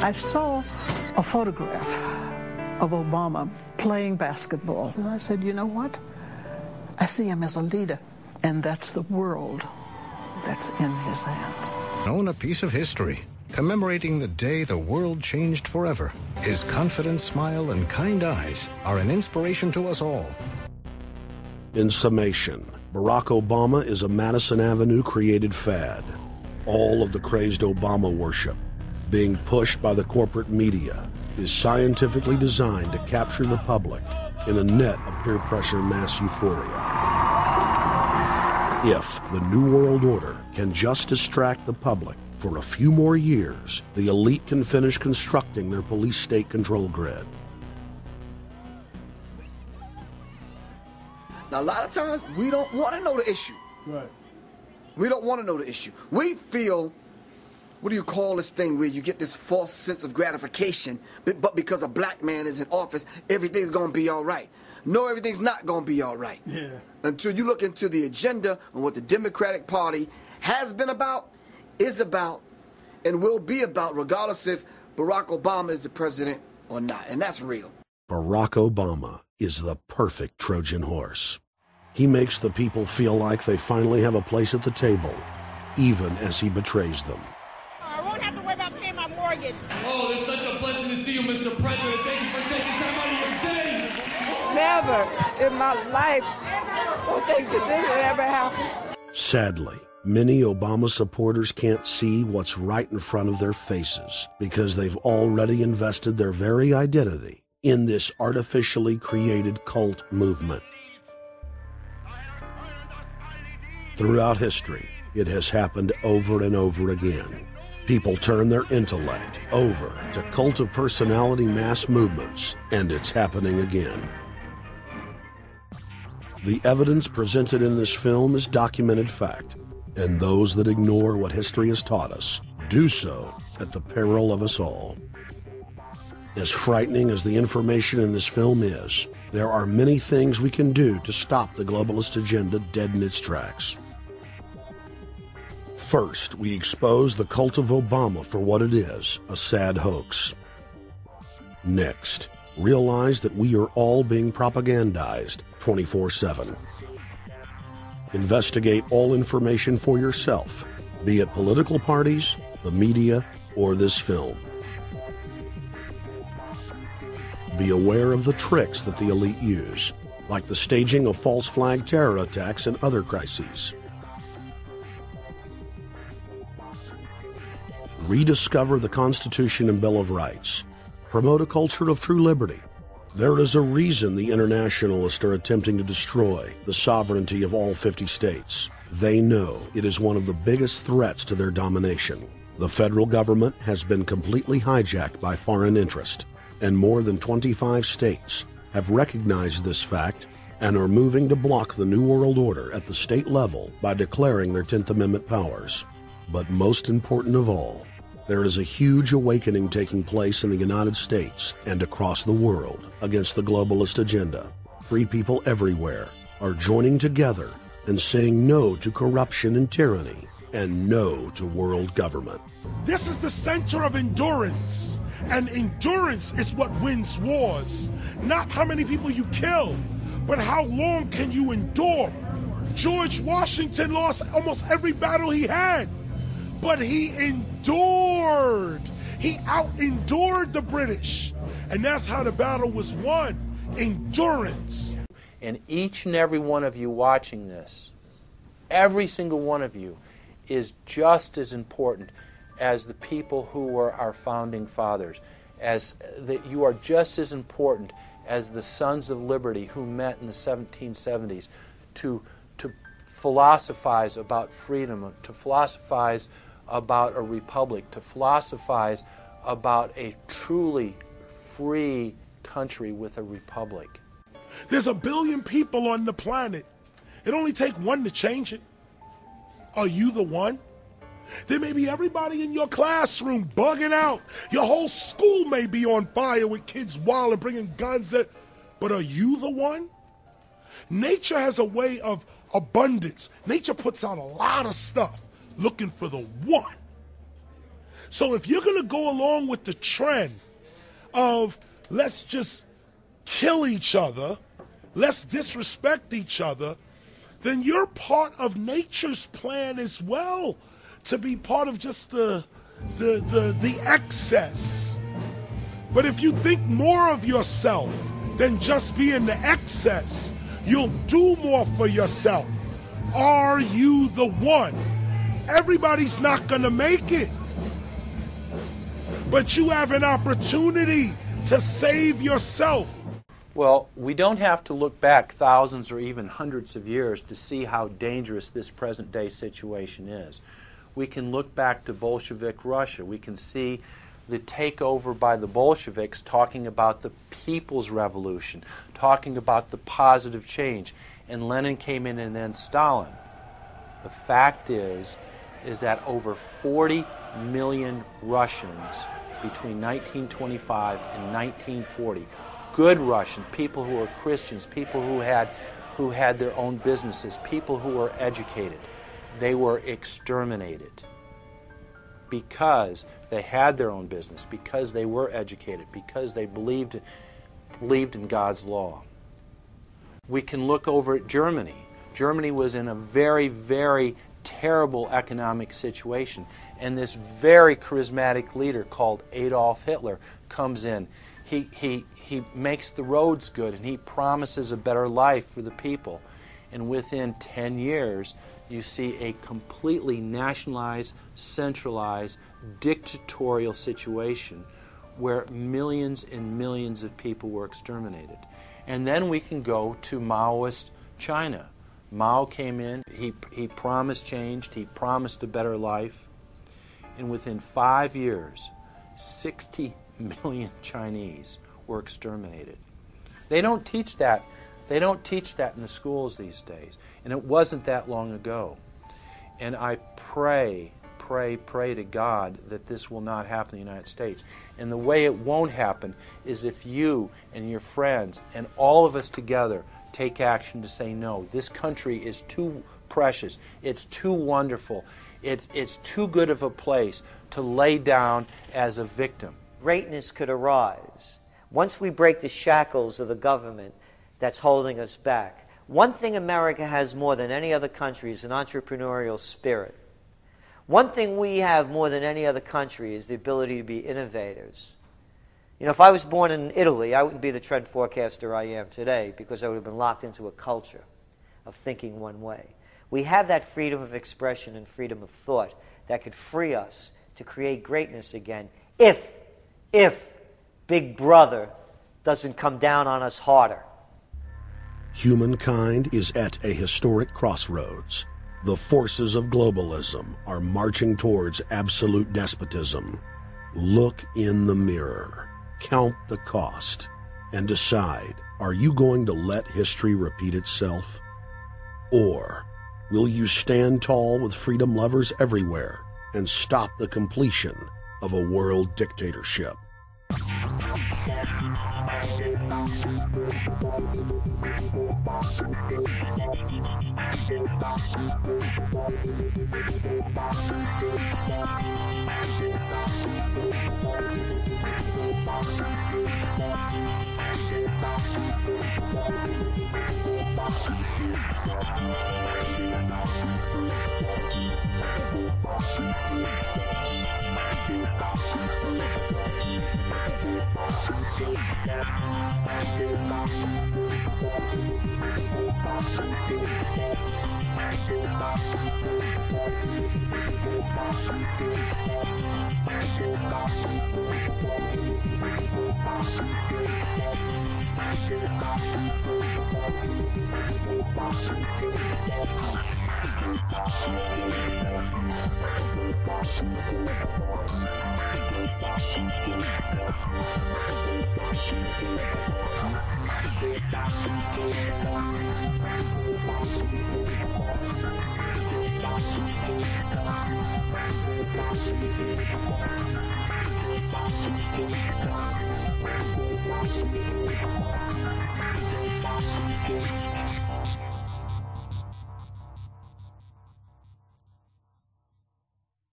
I saw a photograph of Obama playing basketball, and I said, you know what? I see him as a leader, and that's the world that's in his hands. Own a piece of history, commemorating the day the world changed forever. His confident smile and kind eyes are an inspiration to us all. In summation, Barack Obama is a Madison Avenue created fad. All of the crazed Obama worship, being pushed by the corporate media, is scientifically designed to capture the public in a net of peer pressure mass euphoria. If the New World Order can just distract the public for a few more years, the elite can finish constructing their police state control grid. Now, a lot of times, we don't want to know the issue. Right. We don't want to know the issue. We feel, what do you call this thing where you get this false sense of gratification, but because a black man is in office, everything's going to be all right. No, everything's not going to be all right. Yeah. Until you look into the agenda and what the Democratic Party has been about, is about, and will be about, regardless if Barack Obama is the president or not. And that's real. Barack Obama is the perfect Trojan horse. He makes the people feel like they finally have a place at the table, even as he betrays them. I won't have to worry about paying my mortgage. Oh, it's such a blessing to see you, Mr. President. Thank you for taking time out of your day. Never in my life would think that this would ever happen. Sadly, many Obama supporters can't see what's right in front of their faces because they've already invested their very identity in this artificially created cult movement. Throughout history, it has happened over and over again. People turn their intellect over to cult of personality mass movements, and it's happening again. The evidence presented in this film is documented fact, and those that ignore what history has taught us do so at the peril of us all. As frightening as the information in this film is, there are many things we can do to stop the globalist agenda dead in its tracks. First, we expose the cult of Obama for what it is, a sad hoax. Next, realize that we are all being propagandized 24/7. Investigate all information for yourself, be it political parties, the media, or this film. Be aware of the tricks that the elite use, like the staging of false flag terror attacks and other crises. Rediscover the Constitution and Bill of Rights. Promote a culture of true liberty. There is a reason the internationalists are attempting to destroy the sovereignty of all 50 states. They know it is one of the biggest threats to their domination. The federal government has been completely hijacked by foreign interest, and more than 25 states have recognized this fact and are moving to block the New World Order at the state level by declaring their 10th Amendment powers. But most important of all, there is a huge awakening taking place in the United States and across the world against the globalist agenda. Free people everywhere are joining together and saying no to corruption and tyranny and no to world government. This is the center of endurance, and endurance is what wins wars. Not how many people you kill, but how long can you endure. George Washington lost almost every battle he had, but he endured. He out-endured the British, and that's how the battle was won. Endurance. And each and every one of you watching this, every single one of you, is just as important as the people who were our founding fathers, as that you are just as important as the Sons of Liberty who met in the 1770s to philosophize about freedom, to philosophize about a republic, to philosophize about a truly free country with a republic. There's 1 billion people on the planet. It only takes one to change it. Are you the one? There may be everybody in your classroom bugging out. Your whole school may be on fire with kids wild and bringing guns. But are you the one? Nature has a way of abundance. Nature puts out a lot of stuff looking for the one. So if you're going to go along with the trend of let's just kill each other, let's disrespect each other, then you're part of nature's plan as well, to be part of just the excess. But if you think more of yourself than just being the excess, you'll do more for yourself. Are you the one? Everybody's not going to make it. But you have an opportunity to save yourself. Well, we don't have to look back thousands or even hundreds of years to see how dangerous this present-day situation is. We can look back to Bolshevik Russia. We can see the takeover by the Bolsheviks talking about the people's revolution, talking about the positive change. And Lenin came in, and then Stalin. The fact is that over 40 million Russians between 1925 and 1940, good Russians, people who were Christians, people who had their own businesses, people who were educated, they were exterminated because they had their own business, because they were educated, because they believed in God's law. We can look over at Germany. Germany was in a very, very terrible economic situation, and this very charismatic leader called Adolf Hitler comes in. He makes the roads good, and he promises a better life for the people. And within 10 years, you see a completely nationalized, centralized, dictatorial situation where millions and millions of people were exterminated. And then we can go to Maoist China. Mao came in, he promised change, he promised a better life, and within 5 years, 60 million Chinese were exterminated. They don't teach that. They don't teach that in the schools these days, and it wasn't that long ago. And I pray to God that this will not happen in the United States. And the way it won't happen is if you and your friends and all of us together take action to say no. This country is too precious. It's too wonderful. It's too good of a place to lay down as a victim. Greatness could arise once we break the shackles of the government that's holding us back. One thing America has more than any other country is an entrepreneurial spirit. One thing we have more than any other country is the ability to be innovators. You know, if I was born in Italy, I wouldn't be the trend forecaster I am today because I would have been locked into a culture of thinking one way. We have that freedom of expression and freedom of thought that could free us to create greatness again if Big Brother doesn't come down on us harder. Humankind is at a historic crossroads. The forces of globalism are marching towards absolute despotism. Look in the mirror, count the cost, and decide, are you going to let history repeat itself? Or will you stand tall with freedom lovers everywhere and stop the completion of a world dictatorship?